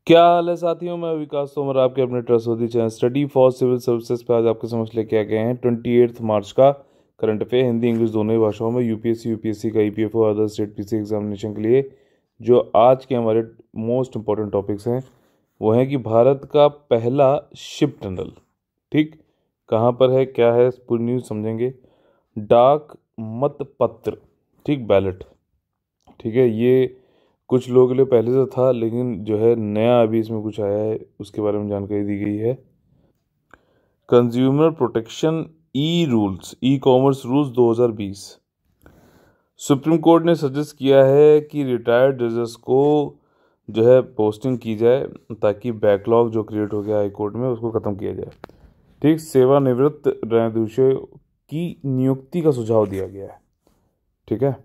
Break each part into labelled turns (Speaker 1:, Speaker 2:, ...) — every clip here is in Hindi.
Speaker 1: क्या हाल है साथियों। मैं विकास तोमर आपके अपने trustworthy channel study for civil services पे आज आपके समझ लेके आ गए हैं 28 मार्च का करंट अफेयर हिंदी इंग्लिश दोनों ही भाषाओं में यूपीएससी का EPFO other state PC examination के लिए। जो आज के हमारे मोस्ट इंपॉर्टेंट टॉपिक्स हैं वो हैं कि भारत का पहला शिप टनल, ठीक, कहाँ पर है, क्या है, पूरी न्यूज़ समझेंगे। डाक मत पत्र, ठीक, बैलेट, ठीक है, ये कुछ लोगों के लिए पहले से था लेकिन जो है नया अभी इसमें कुछ आया है उसके बारे में जानकारी दी गई है। Consumer protection e rules, e commerce rules 2020। Supreme court ने सजेस्ट किया है कि रिटायर्ड जजेस को जो है पोस्टिंग की जाए ताकि बैकलॉग जो क्रिएट हो गया हाई कोर्ट में उसको ख़त्म किया जाए। ठीक, सेवानिवृत्त न्यायाधीशों की नियुक्ति का सुझाव दिया गया है। ठीक है,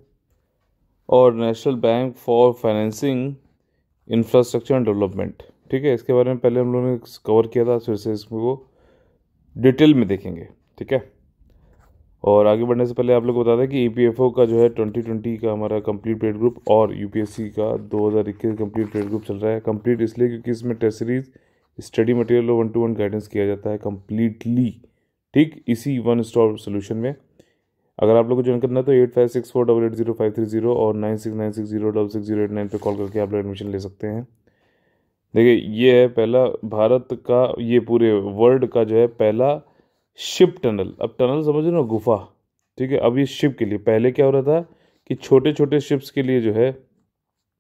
Speaker 1: और national bank for financing infrastructure and development, ठीक है, इसके बारे में पहले हम लोगों ने कवर किया था, फिर से इसको डिटेल में देखेंगे। ठीक है, और आगे बढ़ने से पहले आप लोग बता दें कि ईपीएफओ का जो है 2020 का हमारा कंप्लीट पेड ग्रुप और यूपीएससी का 2021 कंप्लीट पेड ग्रुप चल रहा है। कंप्लीट इसलिए क्योंकि इसमें टेस्ट सीरीज, स्टडी मटेरियल और 1-to-1 गाइडेंस किया जाता है कम्प्लीटली, ठीक, इसी वन स्टॉप सोल्यूशन में। अगर आप लोग को ज्वाइन करना है तो 8564880530 और 9696066089 पे कॉल करके आप लोग एडमिशन ले सकते हैं। देखिए, ये है पहला भारत का, ये पूरे वर्ल्ड का जो है पहला शिप टनल। अब टनल समझ लो ना, गुफा, ठीक है। अब ये शिप के लिए, पहले क्या हो रहा था कि छोटे छोटे शिप्स के लिए जो है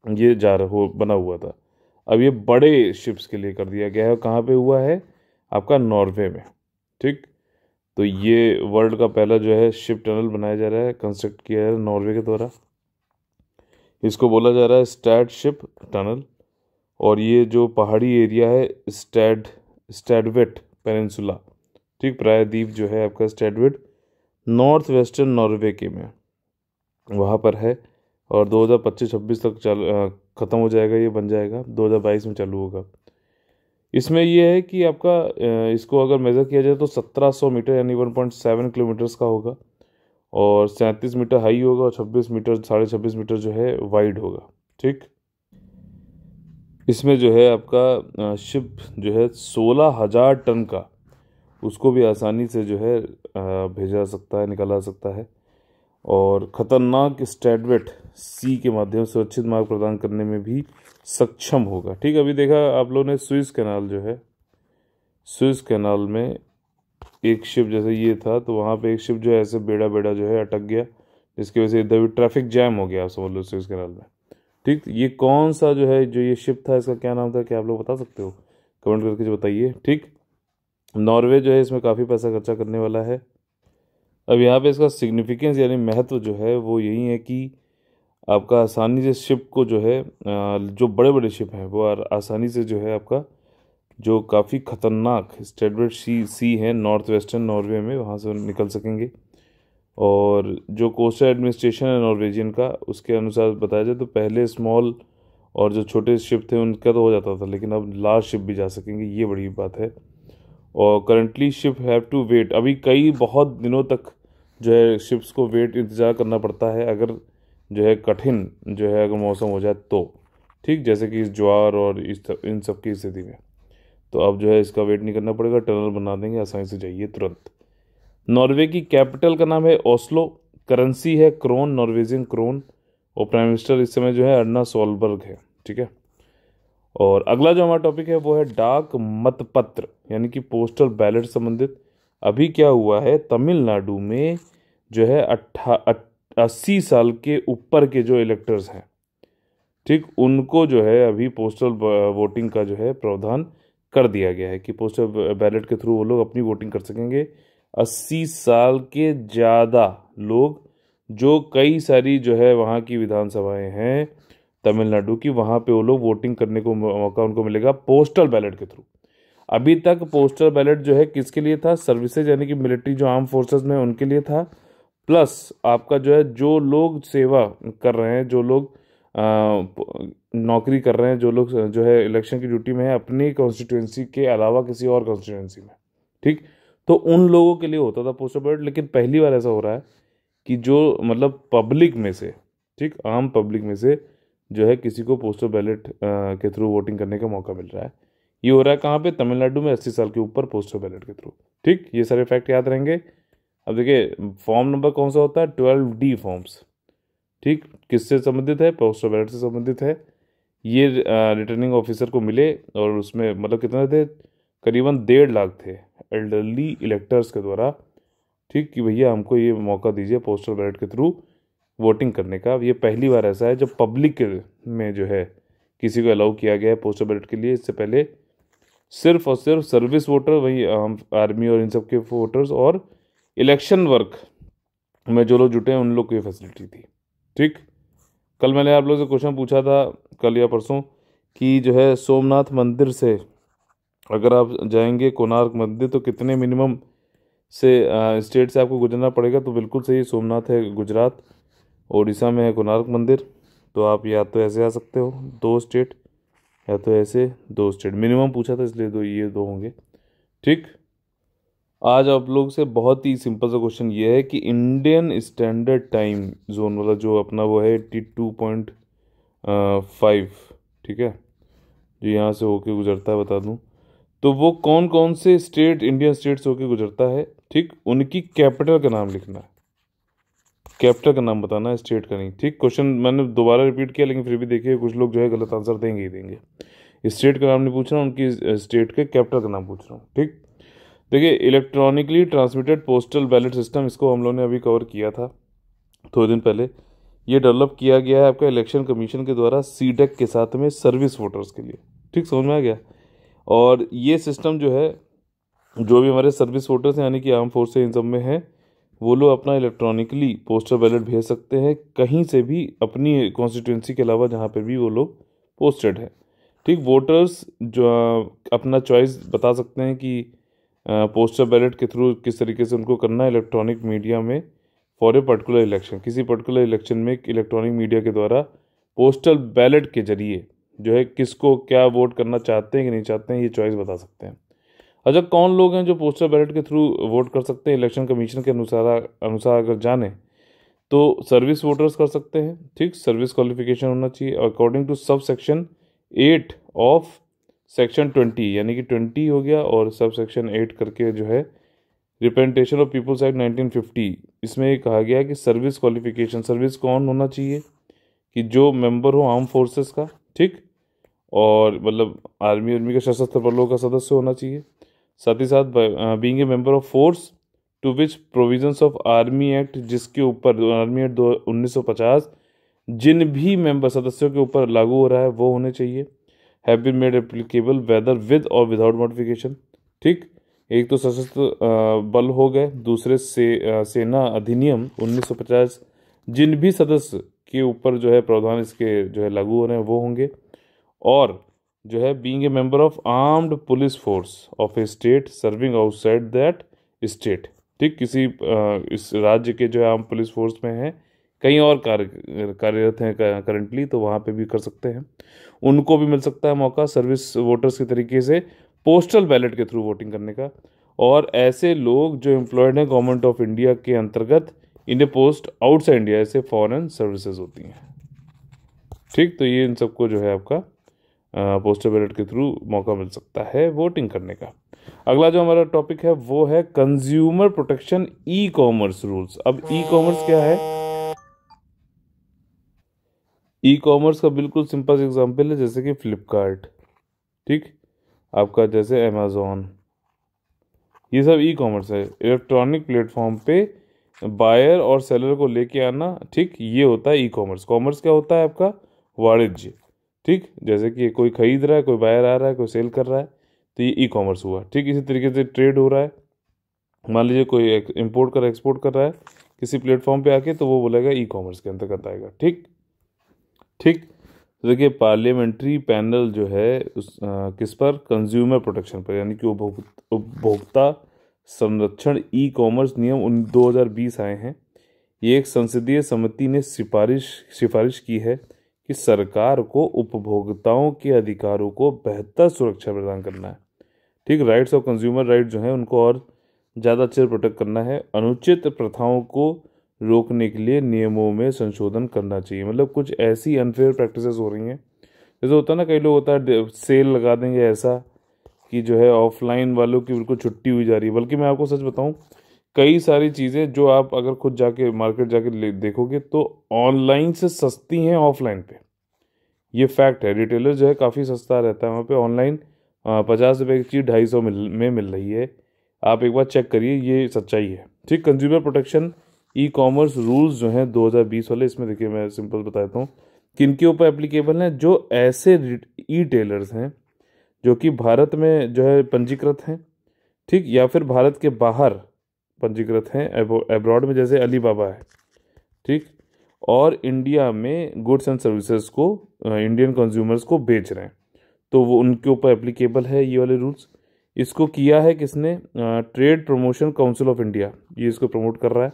Speaker 1: ये जा रहा हो बना हुआ था, अब ये बड़े शिप्स के लिए कर दिया गया है। कहाँ पे हुआ है? आपका नॉर्वे में। ठीक, तो ये वर्ल्ड का पहला जो है शिप टनल बनाया जा रहा है, कंस्ट्रक्ट किया जा रहा है नॉर्वे के द्वारा। इसको बोला जा रहा है स्टैड शिप टनल। और ये जो पहाड़ी एरिया है स्टैडवेट पेनिनसुला, ठीक, प्रायद्वीप जो है आपका स्टैडवेट, नॉर्थ वेस्टर्न नॉर्वे के में वहाँ पर है। और 2025-26 तक ख़त्म हो जाएगा, ये बन जाएगा, 2022 में चालू होगा। इसमें ये है कि आपका इसको अगर मेज़र किया जाए तो 1700 मीटर यानी 1.7 किलोमीटर्स का होगा, और 37 मीटर हाई होगा और 26 मीटर, 26.5 मीटर जो है वाइड होगा। ठीक, इसमें जो है आपका शिप जो है 16,000 टन का, उसको भी आसानी से जो है भेजा सकता है, निकाला सकता है। और ख़तरनाक स्टैडवेट सी के माध्यम से सुरक्षित मार्ग प्रदान करने में भी सक्षम होगा। ठीक, अभी देखा आप लोगों ने स्विस कैनाल जो है, स्विस कैनाल में एक शिप जैसे ये था, तो वहाँ पे एक शिप जो है ऐसे बेड़ा बेड़ा जो है अटक गया, जिसकी वजह से इधर भी ट्रैफिक जैम हो गया, आप समझ लो, स्विस कैनाल में। ठीक, ये कौन सा जो है जो ये शिप था, इसका क्या नाम था, क्या आप लोग बता सकते हो? कमेंट करके जो बताइए। ठीक, नॉर्वे जो है इसमें काफ़ी पैसा खर्चा करने वाला है। अब यहाँ पे इसका सिग्निफिकेंस यानी महत्व जो है वो यही है कि आपका आसानी से शिप को जो है जो बड़े बड़े शिप हैं वो आसानी से जो है आपका जो काफ़ी खतरनाक स्टेडवेट सी है नॉर्थ वेस्टर्न नॉर्वे में, वहाँ से निकल सकेंगे। और जो कोस्टल एडमिनिस्ट्रेशन है नॉर्वेजियन का, उसके अनुसार बताया जाए तो पहले स्मॉल और जो छोटे शिप थे उनका तो हो जाता था, लेकिन अब लार्ज शिप भी जा सकेंगे, ये बड़ी बात है। और currently ship have to wait, अभी कई बहुत दिनों तक जो है शिप्स को वेट इंतज़ार करना पड़ता है, अगर जो है कठिन जो है अगर मौसम हो जाए तो, ठीक, जैसे कि इस ज्वार और इन सब की स्थिति में, तो अब जो है इसका वेट नहीं करना पड़ेगा, टनल बना देंगे, आसानी से जाइए तुरंत। नॉर्वे की कैपिटल का नाम है ओस्लो, करेंसी है क्रोन, नॉर्वेजियन क्रोन, और प्राइम मिनिस्टर इस समय जो है अर्ना सोलबर्ग है। ठीक है, और अगला जो हमारा टॉपिक है वो है डाक मतपत्र यानी कि पोस्टल बैलेट संबंधित। अभी क्या हुआ है, तमिलनाडु में जो है 80 साल के ऊपर के जो इलेक्टर्स हैं, ठीक, उनको जो है अभी पोस्टल वोटिंग का जो है प्रावधान कर दिया गया है कि पोस्टल बैलेट के थ्रू वो लोग अपनी वोटिंग कर सकेंगे। 80 साल के ज़्यादा लोग, जो कई सारी जो है वहाँ की विधानसभाएं हैं तमिलनाडु की, वहाँ पे वो लोग वोटिंग करने को मौका उनको मिलेगा पोस्टल बैलेट के थ्रू। अभी तक पोस्टल बैलेट जो है किसके लिए था? सर्विसेज यानी कि मिलिट्री, जो आर्म फोर्सेस में उनके लिए था, प्लस आपका जो है जो लोग सेवा कर रहे हैं, जो लोग नौकरी कर रहे हैं, जो लोग जो है इलेक्शन की ड्यूटी में है अपनी कॉन्स्टिट्यूएंसी के अलावा किसी और कॉन्स्टिट्यूएंसी में, ठीक, तो उन लोगों के लिए होता था पोस्टल बैलेट। लेकिन पहली बार ऐसा हो रहा है कि जो मतलब पब्लिक में से, ठीक, आम पब्लिक में से जो है किसी को पोस्टल बैलेट के थ्रू वोटिंग करने का मौका मिल रहा है। ये हो रहा है कहाँ पे? तमिलनाडु में 80 साल के ऊपर पोस्टल बैलेट के थ्रू। ठीक, ये सारे फैक्ट याद रहेंगे। अब देखिए फॉर्म नंबर कौन सा होता है? 12D forms. ठीक, किससे संबंधित है? पोस्टल बैलेट से संबंधित है। ये रिटर्निंग ऑफिसर को मिले और उसमें मतलब कितने थे? करीबन 1.5 लाख थे एल्डरली इलेक्टर्स के द्वारा। ठीक, कि भैया हमको ये मौका दीजिए पोस्टल बैलेट के थ्रू वोटिंग करने का। ये पहली बार ऐसा है जब पब्लिक में जो है किसी को अलाउ किया गया है पोस्टल बैलेट के लिए। इससे पहले सिर्फ और सिर्फ सर्विस वोटर, वही आर्मी और इन सब के वोटर्स और इलेक्शन वर्क में जो लोग जुटे हैं उन लोग को ये फैसिलिटी थी। ठीक, कल मैंने आप लोगों से क्वेश्चन पूछा था, कल या परसों, कि जो है सोमनाथ मंदिर से अगर आप जाएंगे कोणार्क मंदिर तो कितने मिनिमम से स्टेट से आपको गुजरना पड़ेगा? तो बिल्कुल सही, सोमनाथ है गुजरात, उड़ीसा में है कोणार्क मंदिर। तो आप या तो ऐसे आ सकते हो 2 स्टेट, या तो ऐसे 2 स्टेट। मिनिमम पूछा था इसलिए ये दो होंगे। ठीक, आज आप लोग से बहुत ही सिंपल सा क्वेश्चन ये है कि इंडियन स्टैंडर्ड टाइम जोन वाला जो अपना वो है 82.5, ठीक है, जो यहाँ से होके गुजरता है, बता दूं तो वो कौन कौन से स्टेट, इंडियन स्टेट से होके गुजरता है। ठीक, उनकी कैपिटल का नाम लिखना है, कैपिटल का नाम बताना है, स्टेट का नहीं। ठीक, क्वेश्चन मैंने दोबारा रिपीट किया लेकिन फिर भी देखिए कुछ लोग जो है गलत आंसर देंगे ही देंगे। स्टेट का नाम नहीं पूछ रहा हूँ, उनकी स्टेट के कैपिटल का नाम पूछ रहा हूँ। ठीक, देखिए electronically transmitted postal ballot system, इसको हम लोगों ने अभी कवर किया था थोड़े दिन पहले। ये डेवलप किया गया है आपका इलेक्शन कमीशन के द्वारा सीडेक के साथ में सर्विस वोटर्स के लिए। ठीक, समझ में आ गया? और ये सिस्टम जो है, जो भी हमारे सर्विस वोटर्स हैं यानी कि आर्म फोर्स इन सब में है, वो लोग अपना इलेक्ट्रॉनिकली पोस्टल बैलेट भेज सकते हैं कहीं से भी अपनी कॉन्स्टिट्यूंसी के अलावा जहाँ पे भी वो लोग पोस्टेड है। ठीक, वोटर्स जो अपना चॉइस बता सकते हैं कि पोस्टल बैलेट के थ्रू किस तरीके से उनको करना है इलेक्ट्रॉनिक मीडिया में फॉर ए पर्टिकुलर इलेक्शन। किसी पर्टिकुलर इलेक्शन में इलेक्ट्रॉनिक मीडिया के द्वारा पोस्टल बैलेट के जरिए जो है किसको क्या वोट करना चाहते हैं कि नहीं चाहते हैं, ये चॉइस बता सकते हैं। अच्छा, कौन लोग हैं जो पोस्टल बैलेट के थ्रू वोट कर सकते हैं इलेक्शन कमीशन के अनुसार अगर जाने तो सर्विस वोटर्स कर सकते हैं। ठीक, सर्विस क्वालिफिकेशन होना चाहिए according to sub section 8 of section 20, यानी कि 20 हो गया और सब सेक्शन 8 करके जो है रिप्रेजेंटेशन ऑफ पीपल्स एक्ट 1950, इसमें ये कहा गया है कि सर्विस क्वालिफिकेशन, सर्विस कौन होना चाहिए कि जो मेंबर हो आर्म फोर्सेस का। ठीक, और मतलब आर्मी का सशस्त्र बलों का सदस्य होना चाहिए। साथ ही साथ being a member of force to which provisions of army act, जिसके ऊपर आर्मी एक्ट 1950 जिन भी मेंबर सदस्यों के ऊपर लागू हो रहा है वो होने चाहिए। Have been made applicable whether with or without modification. ठीक, एक तो सशस्त्र बल हो गए, दूसरे से सेना अधिनियम 1950 जिन भी सदस्य के ऊपर जो है प्रावधान इसके जो है लागू हो रहे हैं वो होंगे। और जो है being a member of armed police force of A state serving outside that state. ठीक, किसी इस राज्य के जो है आर्म पुलिस फोर्स में हैं, कहीं और कार्यरत हैं करंटली, तो वहाँ पे भी कर सकते हैं, उनको भी मिल सकता है मौका सर्विस वोटर्स के तरीके से पोस्टल बैलेट के थ्रू वोटिंग करने का। और ऐसे लोग जो एम्प्लॉयड हैं गवर्नमेंट ऑफ इंडिया के अंतर्गत इन्हें पोस्ट आउटसाइड इंडिया ऐसे फॉरेन सर्विसेज होती हैं। ठीक, तो ये इन सबको जो है आपका पोस्टल बैलेट के थ्रू मौका मिल सकता है वोटिंग करने का। अगला जो हमारा टॉपिक है वो है कंज्यूमर प्रोटेक्शन ई कॉमर्स रूल्स। अब ई कॉमर्स क्या है? ई कॉमर्स का बिल्कुल सिंपल एग्जांपल है जैसे कि फ्लिपकार्ट, ठीक, आपका जैसे अमेजोन, ये सब ई कॉमर्स है। इलेक्ट्रॉनिक प्लेटफॉर्म पे बायर और सेलर को लेके आना, ठीक, ये होता है ई कॉमर्स। कॉमर्स क्या होता है आपका? वाणिज्य। ठीक, जैसे कि कोई खरीद रहा है, कोई बायर आ रहा है, कोई सेल कर रहा है, तो ये ई कॉमर्स हुआ। ठीक, इसी तरीके से ट्रेड हो रहा है, मान लीजिए कोई इंपोर्ट कर एक्सपोर्ट कर रहा है किसी प्लेटफॉर्म पे आके, तो वो बोलेगा ई कॉमर्स के अंतर्गत आएगा। ठीक ठीक, तो देखिए पार्लियामेंट्री पैनल जो है उस किस पर? कंज्यूमर प्रोटेक्शन पर, यानी कि उपभोक्ता संरक्षण ई कॉमर्स नियम 2020 आए हैं। ये एक संसदीय समिति ने सिफारिश की है कि सरकार को उपभोक्ताओं के अधिकारों को बेहतर सुरक्षा प्रदान करना है। ठीक, राइट्स ऑफ कंज्यूमर राइट जो है उनको और ज़्यादा अच्छे से प्रोटेक्ट करना है। अनुचित प्रथाओं को रोकने के लिए नियमों में संशोधन करना चाहिए। मतलब कुछ ऐसी अनफेयर प्रैक्टिसेस हो रही हैं, जैसे होता है ना, कई लोग होता है सेल लगा देंगे ऐसा कि जो है ऑफलाइन वालों की बिल्कुल छुट्टी हुई जा रही है। बल्कि मैं आपको सच बताऊं, कई सारी चीज़ें जो आप अगर खुद जाके मार्केट जाके देखोगे तो ऑनलाइन से सस्ती हैं ऑफलाइन पे। ये फैक्ट है। रिटेलर जो है काफ़ी सस्ता रहता है वहाँ पे। ऑनलाइन 50 रुपये की चीज़ 250 में मिल रही है। आप एक बार चेक करिए, ये सच्चाई है। ठीक, कंज्यूमर प्रोटेक्शन ई कॉमर्स रूल्स जो हैं 2020 वाले, इसमें देखिए मैं सिंपल बताता हूँ किनके ऊपर एप्लीकेबल हैं। जो ऐसे ई टेलर्स हैं जो कि भारत में जो है पंजीकृत हैं, ठीक, या फिर भारत के बाहर पंजीकृत हैं एब्रॉड में, जैसे अलीबाबा है, ठीक, और इंडिया में गुड्स एंड सर्विसेज को इंडियन कंज्यूमर्स को बेच रहे हैं, तो वो उनके ऊपर एप्लीकेबल है ये वाले रूल्स। इसको किया है किसने? Trade promotion council of India, ये इसको प्रमोट कर रहा है।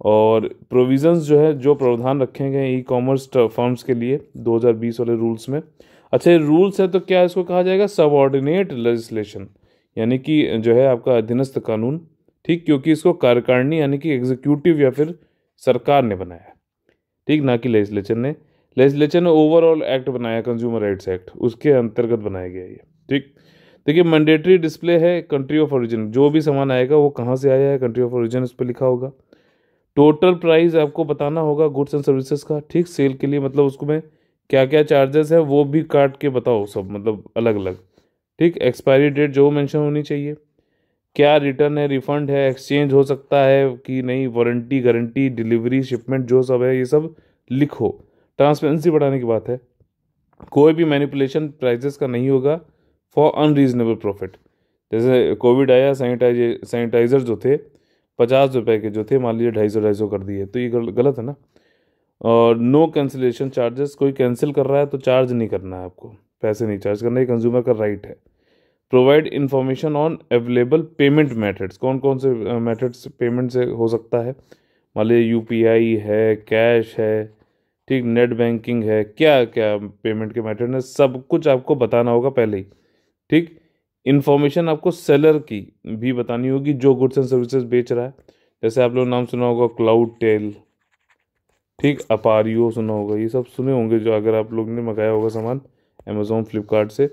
Speaker 1: और प्रोविजंस जो है, जो प्रावधान रखे गए ई कॉमर्स फर्म्स के लिए 2020 वाले रूल्स में। अच्छा, ये रूल्स है तो क्या इसको कहा जाएगा? सबऑर्डिनेट लेजिस्लेशन, यानी कि जो है आपका अधीनस्थ कानून, ठीक, क्योंकि इसको कार्यकारिणी यानी कि एग्जीक्यूटिव या फिर सरकार ने बनाया, ठीक, ना कि लेजिस्लेचर ने। लेजिस्लेचर ने ओवरऑल एक्ट बनाया, कंज्यूमर राइट्स एक्ट, उसके अंतर्गत बनाया गया ये, ठीक। देखिए, मैंडेटरी डिस्प्ले है कंट्री ऑफ ओरिजिन, जो भी सामान आएगा वो कहाँ से आया है, कंट्री ऑफ ओरिजिन इस पर लिखा होगा। टोटल प्राइस आपको बताना होगा गुड्स एंड सर्विसेज का, ठीक, सेल के लिए, मतलब उसको में क्या क्या चार्जेस है वो भी काट के बताओ सब, मतलब अलग अलग, ठीक। एक्सपायरी डेट जो मेंशन होनी चाहिए, क्या रिटर्न है, रिफंड है, एक्सचेंज हो सकता है कि नहीं, वारंटी, गारंटी, डिलीवरी, शिपमेंट, जो सब है ये सब लिखो। ट्रांसपेरेंसी बढ़ाने की बात है। कोई भी मैनिपुलेशन प्राइजेस का नहीं होगा फॉर अनरीजनेबल प्रॉफिट। जैसे कोविड आया, सैनिटाइजर जो थे 50 रुपए के जो थे, मान लीजिए 250 कर दिए, तो ये गलत है ना। और नो कैंसिलेशन चार्जेस, कोई कैंसिल कर रहा है तो चार्ज नहीं करना है आपको, पैसे नहीं चार्ज करना, ये कंज्यूमर का राइट है। Provide information on available payment methods, कौन कौन से मेथड्स पेमेंट से हो सकता है, मान लीजिए यूपीआई है, कैश है, ठीक, नेट बैंकिंग है, क्या क्या पेमेंट के मेथड है, सब कुछ आपको बताना होगा पहले ही, ठीक। इन्फॉर्मेशन आपको सेलर की भी बतानी होगी जो गुड्स एंड सर्विसेज बेच रहा है। जैसे आप लोग नाम सुना होगा क्लाउड टेल, ठीक, अपारियो सुना होगा, ये सब सुने होंगे जो अगर आप लोग ने मंगाया होगा सामान अमेजोन, फ्लिपकार्ट से।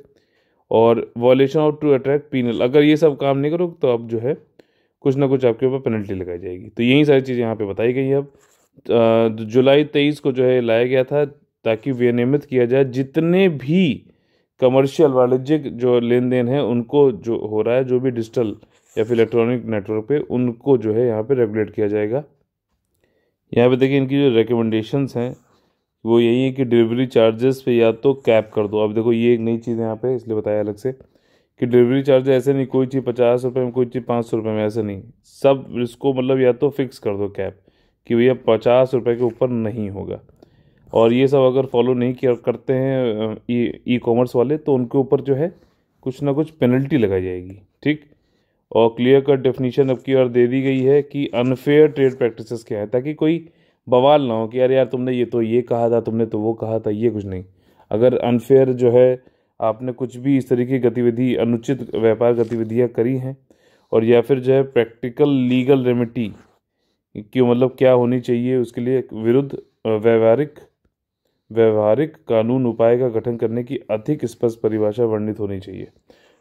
Speaker 1: और violation of to attract penal, अगर ये सब काम नहीं करो तो अब जो है कुछ ना कुछ आपके ऊपर पेनल्टी लगाई जाएगी। तो यही सारी चीज़ें यहाँ पे बताई गई हैं। अब जुलाई 23 को जो है लाया गया था ताकि विनियमित किया जाए जितने भी कमर्शियल वाणिज्यिक जो लेन देन है उनको, जो हो रहा है जो भी डिजिटल या फिर इलेक्ट्रॉनिक नेटवर्क पे, उनको जो है यहाँ पे रेगुलेट किया जाएगा। यहाँ पे देखिए इनकी जो रिकमेंडेशंस हैं वो यही है कि डिलीवरी चार्जेस पे या तो कैप कर दो। अब देखो ये एक नई चीज़ है यहाँ पे, इसलिए बताया अलग से कि डिलीवरी चार्ज ऐसे नहीं, कोई चीज़ 50 रुपये में, कोई चीज़ 500 रुपये में, ऐसे नहीं, सब इसको मतलब या तो फिक्स कर दो कैप कि भैया 50 रुपये के ऊपर नहीं होगा। और ये सब अगर फॉलो नहीं किया करते हैं ई कॉमर्स वाले तो उनके ऊपर जो है कुछ ना कुछ पेनल्टी लगाई जाएगी, ठीक। और क्लियर कट डेफिनीशन अब की बार दे दी गई है कि अनफेयर ट्रेड प्रैक्टिसेस क्या है, ताकि कोई बवाल ना हो कि यार तुमने ये तो ये कहा था, तुमने तो वो कहा था, ये कुछ नहीं। अगर अनफेयर जो है आपने कुछ भी इस तरीके की गतिविधि, अनुचित व्यापार गतिविधियां करी हैं, और या फिर जो है प्रैक्टिकल लीगल रेमेडी की मतलब क्या होनी चाहिए उसके लिए विरुद्ध व्यवहारिक कानून उपाय का गठन करने की अधिक स्पष्ट परिभाषा वर्णित होनी चाहिए,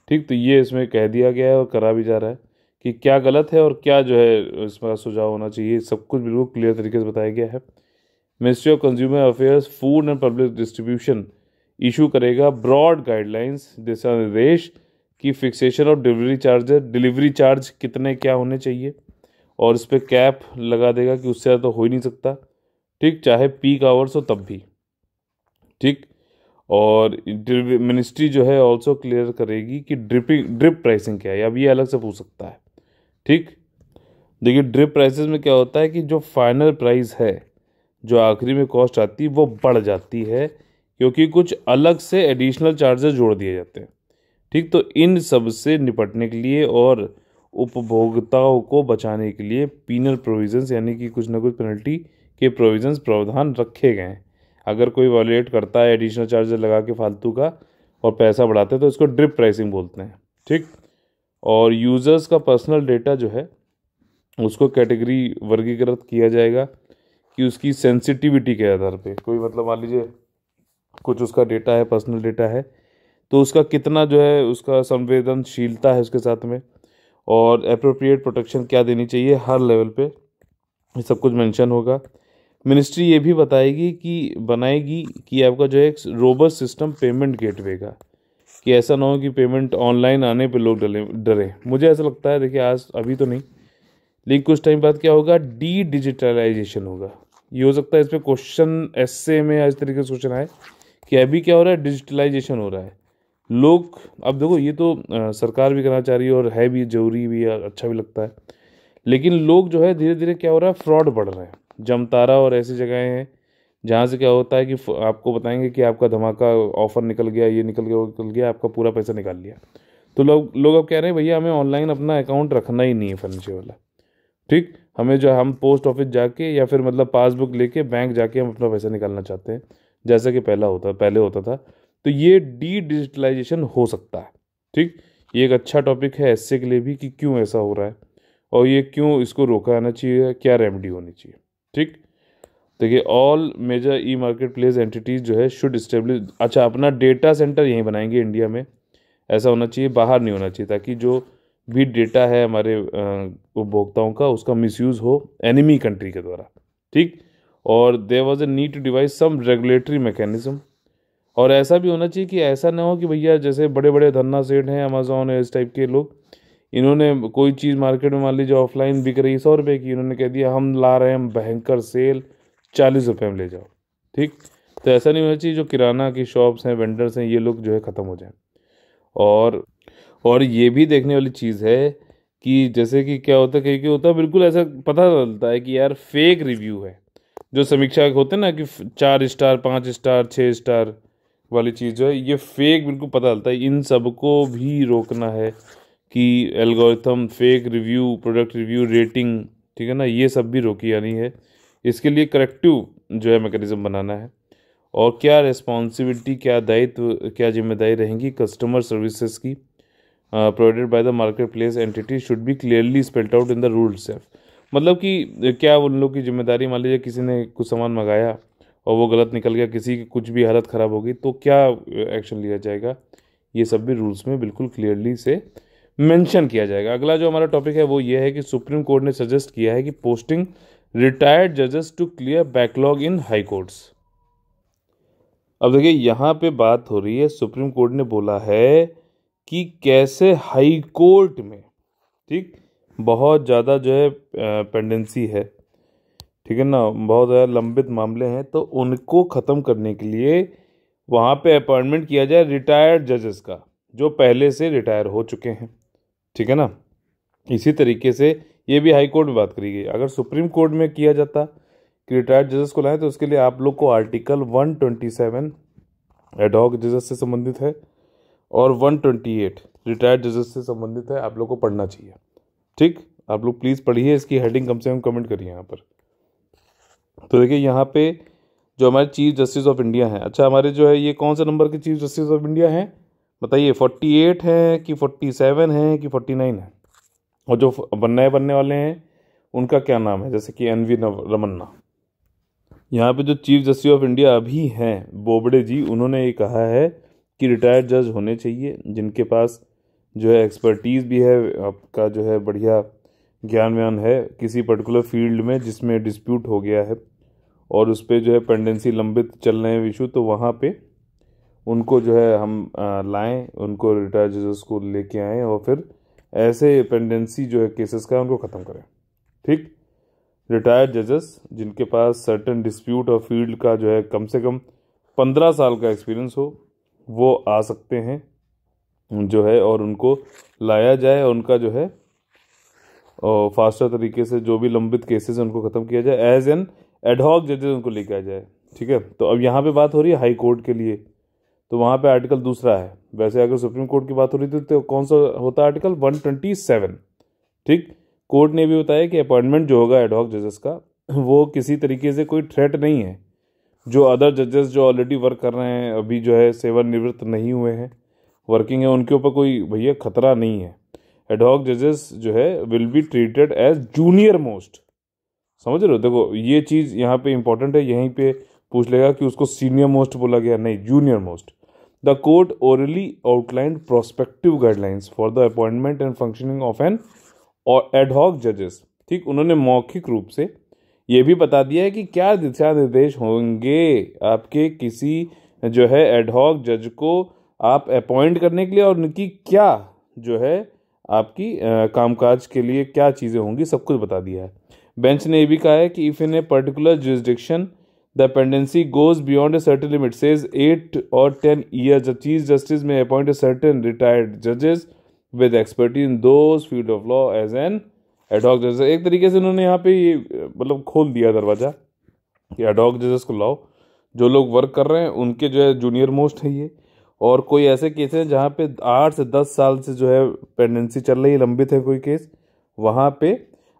Speaker 1: ठीक। तो ये इसमें कह दिया गया है और करा भी जा रहा है कि क्या गलत है और क्या जो है इसमें सुझाव होना चाहिए, सब कुछ बिल्कुल क्लियर तरीके से बताया गया है। Ministry of consumer affairs, food and public distribution issue करेगा ब्रॉड गाइडलाइंस, दिशा निर्देश की फिक्सेशन ऑफ डिलीवरी चार्ज कितने क्या होने चाहिए, और इस पर कैप लगा देगा कि उससे ज़्यादा तो हो ही नहीं सकता, ठीक, चाहे पीक आवर्स हो तब भी, ठीक। और मिनिस्ट्री जो है ऑल्सो क्लियर करेगी कि ड्रिप प्राइसिंग क्या है, अब ये अलग से पूछ सकता है, ठीक। देखिए ड्रिप प्राइसेस में क्या होता है कि जो फाइनल प्राइस है, जो आखिरी में कॉस्ट आती है वो बढ़ जाती है क्योंकि कुछ अलग से एडिशनल चार्जेस जोड़ दिए जाते हैं, ठीक। तो इन सब से निपटने के लिए और उपभोक्ताओं को बचाने के लिए पीनल प्रोविजंस यानी कि कुछ ना कुछ पेनल्टी के प्रोविजंस प्रावधान रखे गए हैं। अगर कोई वॉलेट करता है एडिशनल चार्जेस लगा के फालतू का और पैसा बढ़ाते हैं तो इसको ड्रिप प्राइसिंग बोलते हैं, ठीक। और यूज़र्स का पर्सनल डेटा जो है उसको कैटेगरी वर्गीकृत किया जाएगा कि उसकी सेंसिटिविटी के आधार पे, कोई मतलब मान लीजिए कुछ उसका डेटा है, पर्सनल डेटा है, तो उसका कितना जो है उसका संवेदनशीलता है उसके साथ में, और एप्रोप्रिएट प्रोटेक्शन क्या देनी चाहिए हर लेवल पे, ये सब कुछ मेंशन होगा। मिनिस्ट्री ये भी बनाएगी कि आपका जो है एक रोबस्ट सिस्टम पेमेंट गेटवे का, कि ऐसा ना हो कि पेमेंट ऑनलाइन आने पे लोग डरे। मुझे ऐसा लगता है, देखिए आज अभी तो नहीं, लेकिन कुछ टाइम बाद क्या होगा, डी डिजिटलाइजेशन होगा। ये हो सकता है इस पर क्वेश्चन एसए में इस तरीके से क्वेश्चन आए कि अभी क्या हो रहा है, डिजिटलाइजेशन हो रहा है। लोग अब देखो, ये तो सरकार भी करना चाह रही है और है भी, जरूरी भी है, अच्छा भी लगता है, लेकिन लोग जो है धीरे धीरे क्या हो रहा है, फ्रॉड बढ़ रहे हैं। जमतारा और ऐसी जगहें हैं जहाँ से क्या होता है कि आपको बताएंगे कि आपका धमाका ऑफर निकल गया, ये निकल गया, वो निकल गया, आपका पूरा पैसा निकाल लिया। तो लोग अब कह रहे हैं भैया हमें ऑनलाइन अपना अकाउंट रखना ही नहीं है फर्नीचर वाला, ठीक, हमें जो हम पोस्ट ऑफिस जाके या फिर मतलब पासबुक लेके बैंक जाके हम अपना पैसा निकालना चाहते हैं, जैसा कि पहले होता था। तो ये डी डिजिटलाइजेशन हो सकता है, ठीक। ये एक अच्छा टॉपिक है एसए के लिए भी कि क्यों ऐसा हो रहा है और ये क्यों इसको रोका जाना चाहिए, क्या रेमेडी होनी चाहिए, ठीक। देखिए all major e market place entities जो है शुड इस्टेब्लिश, अच्छा अपना डेटा सेंटर यहीं बनाएंगे इंडिया में, ऐसा होना चाहिए, बाहर नहीं होना चाहिए, ताकि जो भी डेटा है हमारे उपभोक्ताओं का उसका मिसयूज़ हो एनिमी कंट्री के द्वारा, ठीक। और there was a need to devise some regulatory mechanism, और ऐसा भी होना चाहिए कि ऐसा ना हो कि भैया जैसे बड़े बड़े धन्ना सेठ हैं, अमेजोन है, इस टाइप के लोग, इन्होंने कोई चीज़ मार्केट में मान लीजिए ऑफलाइन बिक रही 100 रुपये की, इन्होंने कह दिया हम ला रहे हैं भयंकर सेल, 40 रुपये में ले जाओ, ठीक। तो ऐसा नहीं होना चाहिए, जो किराना की शॉप्स हैं, वेंडर्स हैं, ये लोग जो है ख़त्म हो जाए। और ये भी देखने वाली चीज़ है कि जैसे कि क्या होता है, कहीं होता है बिल्कुल ऐसा पता चलता है कि यार फेक रिव्यू है, जो समीक्षा होते हैं ना कि 4 स्टार, 5 स्टार, 6 स्टार वाली चीज़ जो है, ये फेक बिल्कुल पता चलता है। इन सबको भी रोकना है कि algorithm, fake review, product review, rating, ठीक है ना, ये सब भी रोकी जानी है। इसके लिए करेक्टिव जो है मैकेनिज्म बनाना है। और क्या रिस्पॉन्सिबिलिटी, क्या दायित्व, क्या जिम्मेदारी रहेंगी कस्टमर सर्विसेज की, provided by the market place entity should be clearly spelled out in the rule safe. मतलब कि क्या उन लोग की जिम्मेदारी, मान लीजिए किसी ने कुछ सामान मंगाया और वो गलत निकल गया, किसी की कुछ भी हालत ख़राब हो गई, तो क्या एक्शन लिया जाएगा, ये सब भी रूल्स में बिल्कुल क्लियरली से मेंशन किया जाएगा। अगला जो हमारा टॉपिक है वो ये है कि सुप्रीम कोर्ट ने सजेस्ट किया है कि पोस्टिंग रिटायर्ड जजेस to clear backlog in high courts. अब देखिए यहाँ पे बात हो रही है, सुप्रीम कोर्ट ने बोला है कि कैसे हाई कोर्ट में, ठीक, बहुत ज़्यादा जो है पेंडेंसी है, ठीक है ना, बहुत ज़्यादा लंबित मामले हैं, तो उनको ख़त्म करने के लिए वहाँ पे अपॉइंटमेंट किया जाए रिटायर्ड जजेस का, जो पहले से रिटायर हो चुके हैं, ठीक है ना। इसी तरीके से ये भी हाई कोर्ट में बात करी गई। अगर सुप्रीम कोर्ट में किया जाता कि रिटायर्ड जजेस को लाएं, तो उसके लिए आप लोग को आर्टिकल 127 एडहॉक जजेस से संबंधित है और 128 रिटायर्ड जजेस से संबंधित है, आप लोग को पढ़ना चाहिए, ठीक। आप लोग प्लीज़ पढ़िए, इसकी हेडिंग कम से कम कमेंट करिए यहाँ पर। तो देखिए यहाँ पे जो हमारे चीफ जस्टिस ऑफ इंडिया हैं, अच्छा हमारे जो है ये कौन सा नंबर के चीफ जस्टिस ऑफ इंडिया हैं बताइए, 48 हैं कि 47 हैं कि 49 हैं? और जो बनने वाले हैं उनका क्या नाम है, जैसे कि एन.वी. रमन्ना। यहाँ पे जो चीफ जस्टिस ऑफ इंडिया अभी हैं बोबड़े जी, उन्होंने ये कहा है कि रिटायर्ड जज होने चाहिए जिनके पास जो है एक्सपर्टीज़ भी है, आपका जो है बढ़िया ज्ञान व्यान है किसी पर्टिकुलर फील्ड में जिसमें डिस्प्यूट हो गया है और उस पर जो है पेंडेंसी लंबित चल रहे हैं इशू, तो वहाँ पे उनको जो है हम लाएं, उनको रिटायर्ड जजेस को लेके आएँ और फिर ऐसे पेंडेंसी जो है केसेस का उनको ख़त्म करें, ठीक। रिटायर्ड जजेस जिनके पास सर्टन डिस्प्यूट और फील्ड का जो है कम से कम 15 साल का एक्सपीरियंस हो, वो आ सकते हैं जो है, और उनको लाया जाए और उनका जो है और फास्टर तरीके से जो भी लंबित केसेस हैं उनको ख़त्म किया जाए, एज एन एडहॉक जजेस उनको लेके आ जाए, ठीक है। तो अब यहाँ पे बात हो रही है हाई कोर्ट के लिए, तो वहाँ पे आर्टिकल दूसरा है। वैसे अगर सुप्रीम कोर्ट की बात हो रही थी तो कौन सा होता है, आर्टिकल 127, ठीक। कोर्ट ने भी बताया कि अपॉइंटमेंट जो होगा एडहॉक जजेस का, वो किसी तरीके से कोई थ्रेट नहीं है। जो अदर जजेस जो ऑलरेडी वर्क कर रहे हैं, अभी जो है सेवानिवृत्त नहीं हुए हैं, वर्किंग है, उनके ऊपर कोई भैया खतरा नहीं है। एडहॉक जजेस जो है will be treated as junior most. समझ रहे हो? देखो ये चीज़ यहाँ पे इंपॉर्टेंट है, यहीं पे पूछ लेगा कि उसको सीनियर मोस्ट बोला गया, नहीं, junior most. The court orally outlined prospective guidelines for the appointment and functioning of an or ad hoc जजेस। ठीक, उन्होंने मौखिक रूप से ये भी बता दिया है कि क्या दिशा निर्देश होंगे आपके किसी जो है एडहॉक जज को आप अपॉइंट करने के लिए, और उनकी क्या जो है आपकी कामकाज के लिए क्या चीज़ें होंगी, सब कुछ बता दिया है। बेंच ने ये भी कहा है कि if in a particular jurisdiction the pendency goes beyond a certain limit, says 8 or 10 years, the chief justice may appoint a certain retired judges with expertise in those field of law as an ad hoc जजेस। एक तरीके से उन्होंने यहाँ पे ये मतलब खोल दिया दरवाज़ा कि एडहॉक जजेस को लाओ, जो लोग वर्क कर रहे हैं उनके जो है जूनियर मोस्ट है ये, और कोई ऐसे केस हैं जहाँ पे 8 से 10 साल से जो है पेंडेंसी चल रही है, लंबित है कोई केस, वहाँ पे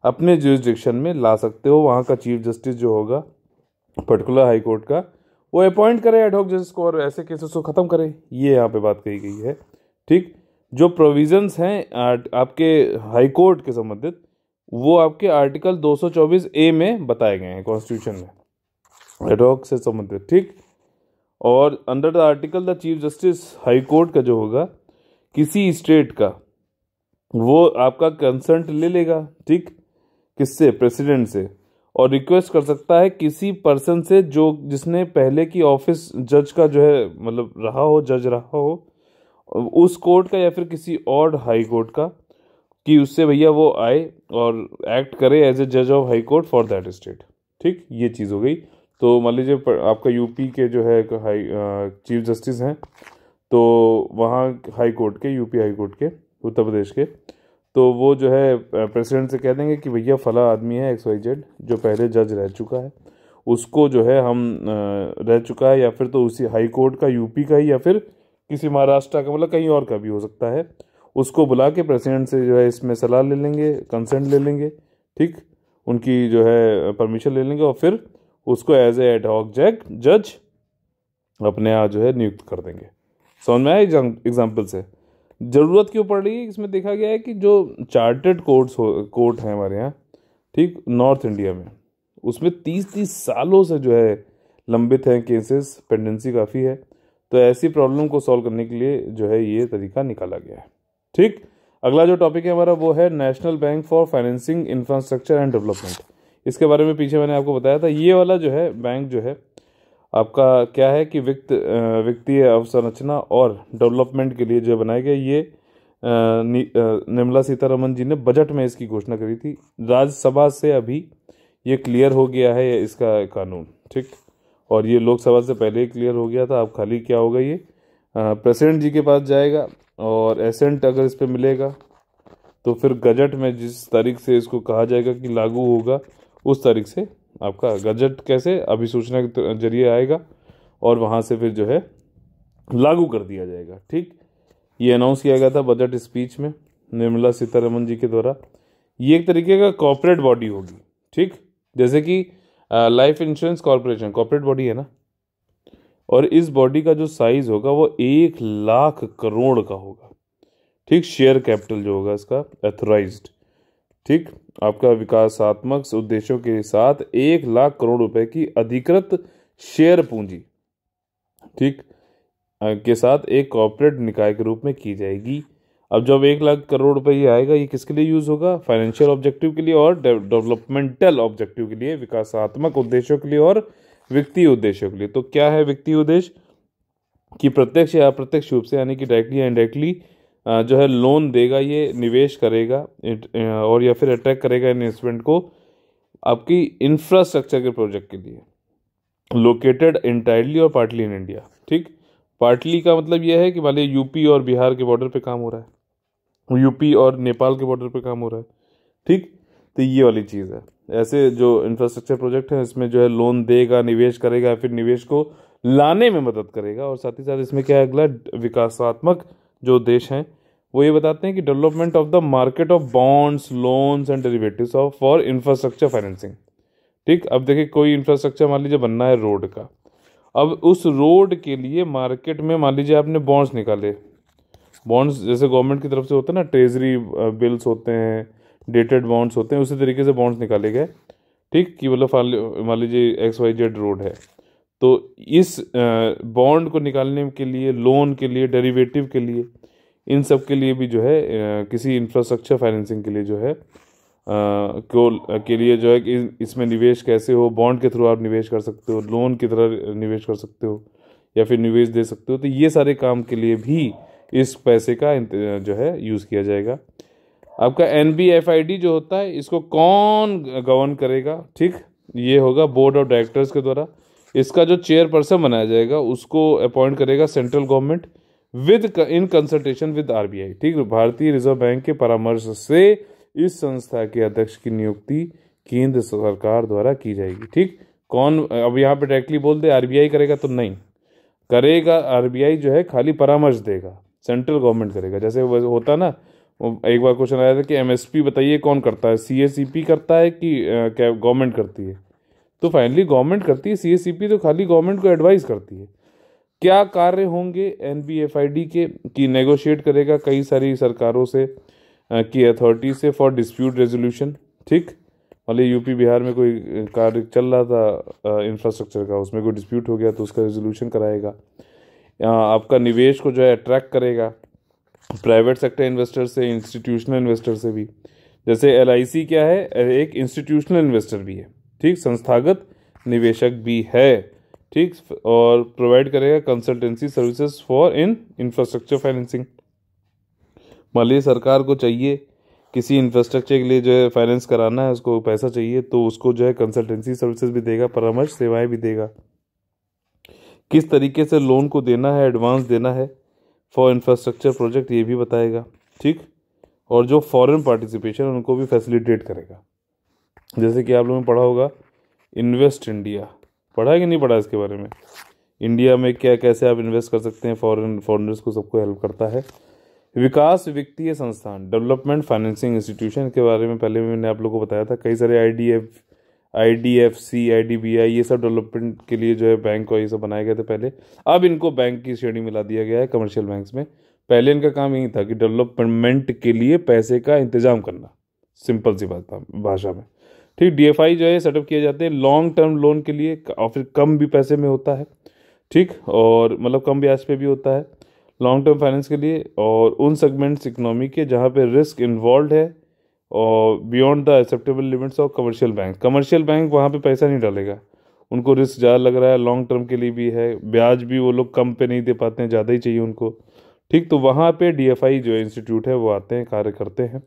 Speaker 1: अपने जुरिस्डिक्शन में ला सकते हो। वहाँ का चीफ जस्टिस जो होगा पर्टिकुलर हाई कोर्ट का, वो अपॉइंट करे एडहॉक जजेस को और ऐसे केसेस को ख़त्म करे, ये यहाँ पे बात कही गई है। ठीक, जो प्रोविजंस हैं आपके हाई कोर्ट के संबंधित, वो आपके आर्टिकल 224A में बताए गए हैं कॉन्स्टिट्यूशन में एडहॉक से संबंधित। ठीक, और under the article the chief justice high court का जो होगा किसी स्टेट का, वो आपका कंसर्ट ले लेगा। ठीक, किससे? प्रेसिडेंट से, और रिक्वेस्ट कर सकता है किसी पर्सन से जो जिसने पहले की ऑफिस जज का जो है मतलब रहा हो, जज रहा हो उस कोर्ट का या फिर किसी और हाई कोर्ट का, कि उससे भैया वो आए और एक्ट करे एज ए जज of high court for that state. ठीक, ये चीज़ हो गई। तो मान लीजिए आपका यूपी के जो है हाई चीफ जस्टिस हैं, तो वहाँ हाई कोर्ट के, यूपी हाई कोर्ट के, उत्तर प्रदेश के, तो वो जो है प्रेसिडेंट से कह देंगे कि भैया फला आदमी है XYZ जो पहले जज रह चुका है, उसको जो है हम रह चुका है, या फिर तो उसी हाई कोर्ट का यूपी का ही, या फिर किसी महाराष्ट्र का, मतलब कहीं और का भी हो सकता है, उसको बुला के प्रेसिडेंट से जो है इसमें सलाह ले लेंगे, कंसेंट ले लेंगे। ठीक, उनकी जो है परमिशन ले लेंगे और फिर उसको एज ए एडहॉक जज अपने यहाँ जो है नियुक्त कर देंगे। समझ में आया एग्जाम्पल से? ज़रूरत क्यों पड़ रही है? इसमें देखा गया है कि जो चार्टर्ड कोर्ट हैं हमारे यहाँ, ठीक, नॉर्थ इंडिया में, उसमें 30-30 सालों से जो है लंबित हैं केसेस, पेंडेंसी काफ़ी है। तो ऐसी प्रॉब्लम को सॉल्व करने के लिए जो है ये तरीका निकाला गया है। ठीक, अगला जो टॉपिक है हमारा वो है national bank for financing infrastructure and development. इसके बारे में पीछे मैंने आपको बताया था। ये वाला जो है बैंक जो है आपका क्या है कि वित्तीय अवसंरचना और डेवलपमेंट के लिए जो बनाए गए, ये निर्मला सीतारमन जी ने बजट में इसकी घोषणा करी थी। राज्यसभा से अभी ये क्लियर हो गया है इसका कानून। ठीक, और ये लोकसभा से पहले ही क्लियर हो गया था। अब खाली क्या होगा, ये प्रेसिडेंट जी के पास जाएगा और एसेंट अगर इस पर मिलेगा तो फिर गजट में जिस तारीख से इसको कहा जाएगा कि लागू होगा, उस तारीख से आपका गजट कैसे अधिसूचना के जरिए आएगा और वहाँ से फिर जो है लागू कर दिया जाएगा। ठीक, ये अनाउंस किया गया था बजट स्पीच में निर्मला सीतारमन जी के द्वारा। ये एक तरीके का कॉर्पोरेट बॉडी होगी। ठीक, जैसे कि life insurance corporation corporate body है ना, और इस बॉडी का जो साइज होगा वो 1,00,000 करोड़ का होगा। ठीक, शेयर कैपिटल जो होगा इसका एथोराइज्ड। ठीक, आपका विकासात्मक उद्देश्यों के साथ 1,00,000 करोड़ रुपए की अधिकृत शेयर पूंजी, ठीक, के साथ एक कॉर्पोरेट निकाय के रूप में की जाएगी। अब जब 1,00,000 करोड़ रुपए ये आएगा, ये किसके लिए यूज होगा? फाइनेंशियल ऑब्जेक्टिव के लिए और डेवलपमेंटल ऑब्जेक्टिव के लिए, विकासात्मक उद्देश्यों के लिए और वित्तीय उद्देश्यों के लिए। तो क्या है वित्तीय उद्देश्य? कि प्रत्यक्ष या अप्रत्यक्ष रूप से, यानी कि डायरेक्टली या इनडायरेक्टली जो है लोन देगा, ये निवेश करेगा और या फिर अट्रैक्ट करेगा इन्वेस्टमेंट को आपकी इंफ्रास्ट्रक्चर के प्रोजेक्ट के लिए, लोकेटेड इंटायरली और पार्टली इन इंडिया। ठीक, पार्टली का मतलब यह है कि मान लीजिए यूपी और बिहार के बॉर्डर पे काम हो रहा है, यूपी और नेपाल के बॉर्डर पे काम हो रहा है। ठीक, तो ये वाली चीज़ है। ऐसे जो इंफ्रास्ट्रक्चर प्रोजेक्ट है इसमें जो है लोन देगा, निवेश करेगा, फिर निवेश को लाने में मदद करेगा। और साथ ही साथ इसमें क्या है, अगला विकासात्मक जो देश हैं वो ये बताते हैं कि development of the market of bonds, loans and derivatives of for infrastructure financing. ठीक, अब देखिए कोई इंफ्रास्ट्रक्चर मान लीजिए बनना है रोड का, अब उस रोड के लिए मार्केट में मान लीजिए आपने बॉन्ड्स निकाले, बॉन्ड्स जैसे गवर्नमेंट की तरफ से होता है ना, ट्रेजरी बिल्स होते हैं, डेटेड बॉन्ड्स होते हैं, उसी तरीके से बॉन्ड्स निकाले गए। ठीक, कि मतलब मान लीजिए XYZ रोड है, तो इस बॉन्ड को निकालने के लिए, लोन के लिए, डेरिवेटिव के लिए, इन सब के लिए भी जो है किसी इंफ्रास्ट्रक्चर फाइनेंसिंग के लिए जो है के लिए जो है कि इसमें निवेश कैसे हो, बॉन्ड के थ्रू आप निवेश कर सकते हो, लोन की तरह निवेश कर सकते हो, या फिर निवेश दे सकते हो। तो ये सारे काम के लिए भी इस पैसे का जो है यूज़ किया जाएगा। आपका NBFID जो होता है, इसको कौन गवर्न करेगा? ठीक, ये होगा बोर्ड ऑफ डायरेक्टर्स के द्वारा। इसका जो चेयरपर्सन बनाया जाएगा उसको अपॉइंट करेगा central government with in consultation with RBI। ठीक, भारतीय रिजर्व बैंक के परामर्श से इस संस्था के अध्यक्ष की नियुक्ति केंद्र सरकार द्वारा की जाएगी। ठीक, कौन अब यहाँ पे डायरेक्टली बोल दे RBI करेगा तो नहीं करेगा। RBI जो है खाली परामर्श देगा, सेंट्रल गवर्नमेंट करेगा। जैसे वो होता ना, एक बार क्वेश्चन आया था कि MSP बताइए कौन करता है, CACP करता है कि क्या गवर्नमेंट करती है? तो फाइनली गवर्नमेंट करती है। CACP तो खाली गवर्नमेंट को एडवाइस करती है। क्या कार्य होंगे NBFID के? कि नेगोशिएट करेगा कई सारी सरकारों से की अथॉरिटी से फॉर डिस्प्यूट रेजोल्यूशन। ठीक, मतलब यूपी बिहार में कोई कार्य चल रहा था इंफ्रास्ट्रक्चर का, उसमें कोई डिस्प्यूट हो गया तो उसका रेजोल्यूशन कराएगा। आपका निवेश को जो है अट्रैक्ट करेगा, प्राइवेट सेक्टर इन्वेस्टर से, इंस्टीट्यूशनल इन्वेस्टर से भी। जैसे LIC क्या है, एक इंस्टीट्यूशनल इन्वेस्टर भी है। ठीक, संस्थागत निवेशक भी है। ठीक, और प्रोवाइड करेगा consultancy services for in infrastructure financing. मान लीजिए सरकार को चाहिए किसी इंफ्रास्ट्रक्चर के लिए जो है फाइनेंस कराना है, उसको पैसा चाहिए, तो उसको जो है कंसल्टेंसी सर्विसेज भी देगा, परामर्श सेवाएं भी देगा। किस तरीके से लोन को देना है, एडवांस देना है फॉर इंफ्रास्ट्रक्चर प्रोजेक्ट, ये भी बताएगा। ठीक, और जो फॉरेन पार्टिसिपेशन उनको भी फैसिलिटेट करेगा। जैसे कि आप लोगों ने पढ़ा होगा इन्वेस्ट इंडिया, पढ़ा है कि नहीं पढ़ा इसके बारे में? इंडिया में क्या कैसे आप इन्वेस्ट कर सकते हैं, फॉरेनर्स को सबको हेल्प करता है। विकास वित्तीय संस्थान, डेवलपमेंट फाइनेंसिंग इंस्टीट्यूशन के बारे में पहले मैंने आप लोगों को बताया था। कई सारे IDFC, IDBI, ये सब डेवलपमेंट के लिए जो है बैंक और ये सब बनाए गए थे पहले। अब इनको बैंक की श्रेणी में ला दिया गया है कमर्शियल बैंक्स में। पहले इनका काम यही था कि डेवलपमेंट के लिए पैसे का इंतजाम करना, सिंपल सी बात था भाषा में। ठीक, DFI जो है सेटअप किए जाते हैं लॉन्ग टर्म लोन के लिए, और फिर कम भी पैसे में होता है। ठीक, और मतलब कम ब्याज पे भी होता है लॉन्ग टर्म फाइनेंस के लिए, और उन सेगमेंट्स इकोनॉमी के जहाँ पे रिस्क इन्वॉल्व है और beyond the acceptable limits of commercial bank. Commercial bank वहाँ पे पैसा नहीं डालेगा, उनको रिस्क ज़्यादा लग रहा है, लॉन्ग टर्म के लिए भी है, ब्याज भी वो लोग कम पे नहीं दे पाते हैं, ज़्यादा ही चाहिए उनको। ठीक, तो वहाँ पे DFI जो इंस्टीट्यूट है वो आते हैं, कार्य करते हैं।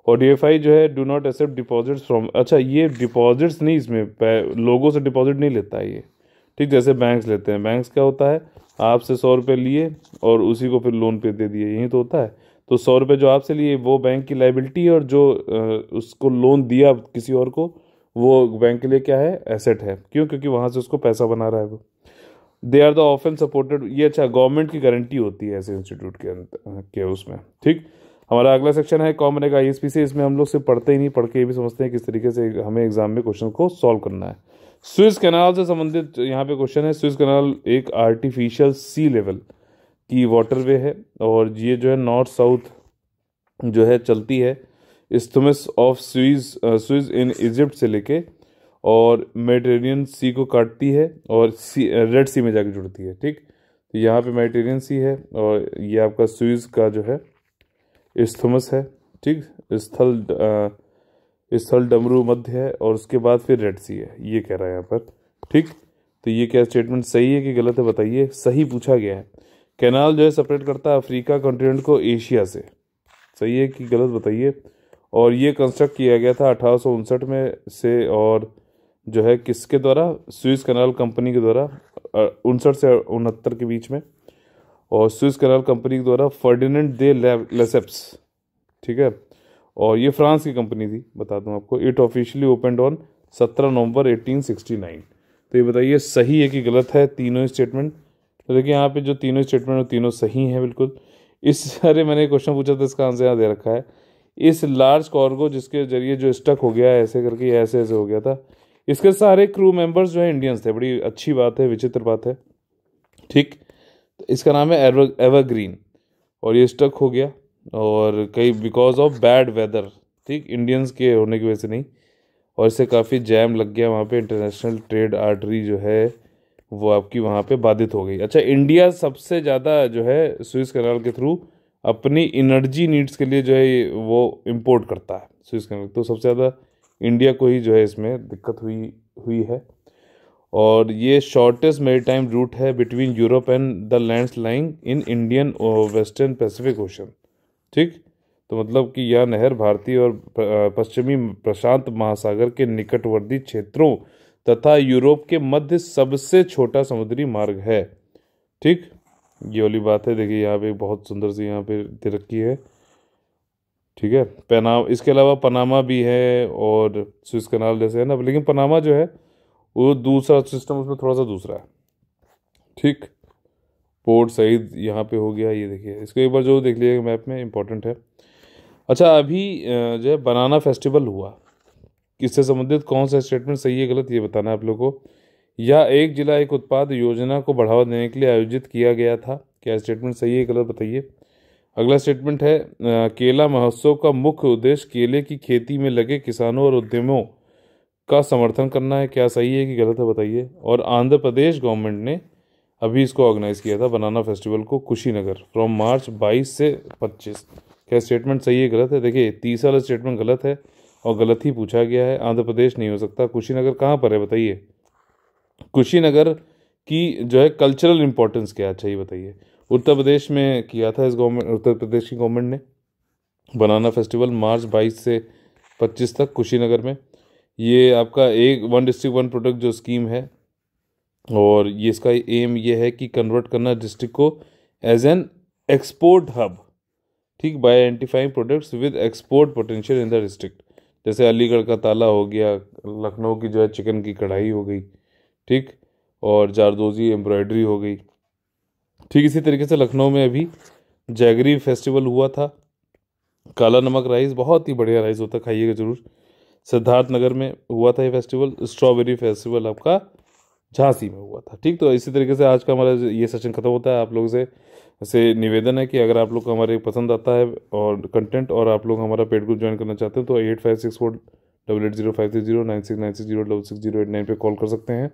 Speaker 1: और DFI जो है do not accept deposits from, अच्छा ये डिपॉजिट्स नहीं, इसमें लोगों से डिपॉजिट नहीं लेता है ये। ठीक, जैसे बैंक्स लेते हैं, बैंक्स क्या होता है, आपसे 100 रुपये लिए और उसी को फिर लोन पे दे दिए, यही तो होता है। तो 100 रुपये जो आपसे लिए वो बैंक की लाइबिलिटी है, और जो उसको लोन दिया किसी और को, वो बैंक के लिए क्या है, एसेट है। क्यों? क्योंकि वहाँ से उसको पैसा बना रहा है वो। They are the often supported, ये अच्छा गवर्नमेंट की गारंटी होती है ऐसे इंस्टीट्यूट के उसमें। ठीक, हमारा अगला सेक्शन है कौन बनेगा ISP से। इसमें हम लोग सिर्फ पढ़ते ही नहीं, पढ़ के ये भी समझते हैं किस तरीके से हमें एग्जाम में क्वेश्चन को सॉल्व करना है। स्विस कैनाल से संबंधित यहाँ पे क्वेश्चन है। स्विस कैनाल एक आर्टिफिशियल सी लेवल की वाटरवे है, और ये जो है नॉर्थ साउथ जो है चलती है isthmus of Swiss in Egypt से लेके और मेडिटेरेनियन सी को काटती है और रेड सी में जाके जुड़ती है। ठीक, तो यहाँ पे मेडिटेरेनियन सी है और ये आपका स्विस का जो है इस्थमस है। ठीक, स्थल डमरू मध्य है, और उसके बाद फिर रेड सी है, ये कह रहा है यहाँ पर। ठीक, तो ये क्या स्टेटमेंट सही है कि गलत है बताइए। सही पूछा गया है। कैनाल जो है सेपरेट करता है अफ्रीका कॉन्टिनेंट को एशिया से, सही है कि गलत बताइए। और ये कंस्ट्रक्ट किया गया था 1859 में से, और जो है किसके द्वारा, स्विस कैनाल कंपनी के द्वारा, 59 से 69 के बीच में। और स्विस कैनाल कंपनी के द्वारा फर्डिनेंड दे लेसेप्स। ठीक है, और ये फ्रांस की कंपनी थी, बता दूं आपको। इट ऑफिशियली ओपनड ऑन 17 नवंबर 1869। तो ये बताइए सही है कि गलत है तीनों स्टेटमेंट। तो देखिए यहाँ पे जो तीनों स्टेटमेंट हैं तीनों सही हैं बिल्कुल। अरे मैंने क्वेश्चन पूछा था, इसका आंसर यहाँ दे रखा है। इस लार्ज कार्गो जिसके जरिए जो स्टक हो गया ऐसे करके, ऐसे ऐसे हो गया था, इसके सारे क्रू मेंबर्स जो है इंडियंस थे। बड़ी अच्छी बात है, विचित्र बात है। ठीक, तो इसका नाम है एवरग्रीन, और ये स्टक हो गया, और कई बिकॉज ऑफ बैड वेदर, ठीक, इंडियंस के होने की वजह से नहीं, और इससे काफ़ी जैम लग गया वहाँ पे। इंटरनेशनल ट्रेड आर्टरी जो है वो आपकी वहाँ पे बाधित हो गई। अच्छा, इंडिया सबसे ज़्यादा जो है सुएज कैनाल के थ्रू अपनी एनर्जी नीड्स के लिए जो है वो इंपोर्ट करता है सुएज कैनाल, तो सबसे ज़्यादा इंडिया को ही जो है इसमें दिक्कत हुई हुई है। और ये शॉर्टेस्ट मेरीटाइम रूट है between Europe and the lands lying in Indian western Pacific ocean, ठीक। तो मतलब कि यह नहर भारतीय और पश्चिमी प्रशांत महासागर के निकटवर्ती क्षेत्रों तथा यूरोप के मध्य सबसे छोटा समुद्री मार्ग है, ठीक। ये वाली बात है। देखिए यहाँ पे बहुत सुंदर सी यहाँ पे दे रखी है, ठीक है। इसके अलावा पनामा भी है और स्विस कनाल जैसे है ना, लेकिन पनामा जो है वो दूसरा सिस्टम, उसमें थोड़ा सा दूसरा है, ठीक। पोर्ट सईद यहाँ पे हो गया, ये देखिए, इसको एक बार जो देख लीजिएगा मैप में, इंपॉर्टेंट है। अच्छा, अभी जो है बनाना फेस्टिवल हुआ, इससे संबंधित कौन सा स्टेटमेंट सही है गलत, ये बताना है आप लोगों को। यह एक जिला एक उत्पाद योजना को बढ़ावा देने के लिए आयोजित किया गया था, क्या स्टेटमेंट सही है गलत बताइए। अगला स्टेटमेंट है केला महोत्सव का मुख्य उद्देश्य केले की खेती में लगे किसानों और उद्यमियों का समर्थन करना है, क्या सही है कि गलत है बताइए। और आंध्र प्रदेश गवर्नमेंट ने अभी इसको ऑर्गेनाइज किया था बनाना फेस्टिवल को कुशीनगर फ्रॉम मार्च 22 से 25, क्या स्टेटमेंट सही है गलत है। देखिए तीसरा वाला स्टेटमेंट गलत है और गलत ही पूछा गया है, आंध्र प्रदेश नहीं हो सकता। कुशीनगर कहाँ पर है बताइए, कुशीनगर की जो है कल्चरल इंपॉर्टेंस क्या है, अच्छा ये बताइए। उत्तर प्रदेश में किया था इस गवर्नमेंट, उत्तर प्रदेश की गवर्नमेंट ने बनाना फेस्टिवल मार्च 22 से 25 तक कुशीनगर में। ये आपका एक वन डिस्ट्रिक्ट वन प्रोडक्ट जो स्कीम है, और ये इसका एम ये है कि कन्वर्ट करना डिस्ट्रिक्ट को एज एन एक्सपोर्ट हब, ठीक, bye identifying products with export potential in the district. जैसे अलीगढ़ का ताला हो गया, लखनऊ की जो है चिकन की कढ़ाई हो गई, ठीक, और जारदोजी एम्ब्रॉयडरी हो गई, ठीक। इसी तरीके से लखनऊ में अभी जैगरी फेस्टिवल हुआ था, काला नमक राइस बहुत ही बढ़िया राइस होता है, खाइएगा जरूर। सिद्धार्थनगर में हुआ था ये फेस्टिवल। स्ट्रॉबेरी फेस्टिवल आपका झांसी में हुआ था, ठीक। तो इसी तरीके से आज का हमारा ये सेशन खत्म होता है। आप लोगों से निवेदन है कि अगर आप लोग को हमारे पसंद आता है और कंटेंट, और आप लोग हमारा पेड ग्रुप ज्वाइन करना चाहते हैं, तो 85648805309690660608 पे कॉल कर सकते हैं।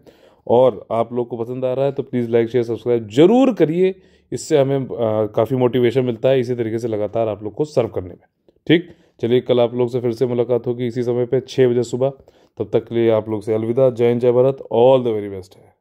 Speaker 1: और आप लोग को पसंद आ रहा है तो प्लीज़ लाइक शेयर सब्सक्राइब जरूर करिए, इससे हमें काफ़ी मोटिवेशन मिलता है इसी तरीके से लगातार आप लोग को सर्व करने में, ठीक। चलिए कल आप लोग से फिर से मुलाकात होगी इसी समय पे 6 बजे सुबह। तब तक के लिए आप लोग से अलविदा। जय हिंद, जय Bharat, all the very best है।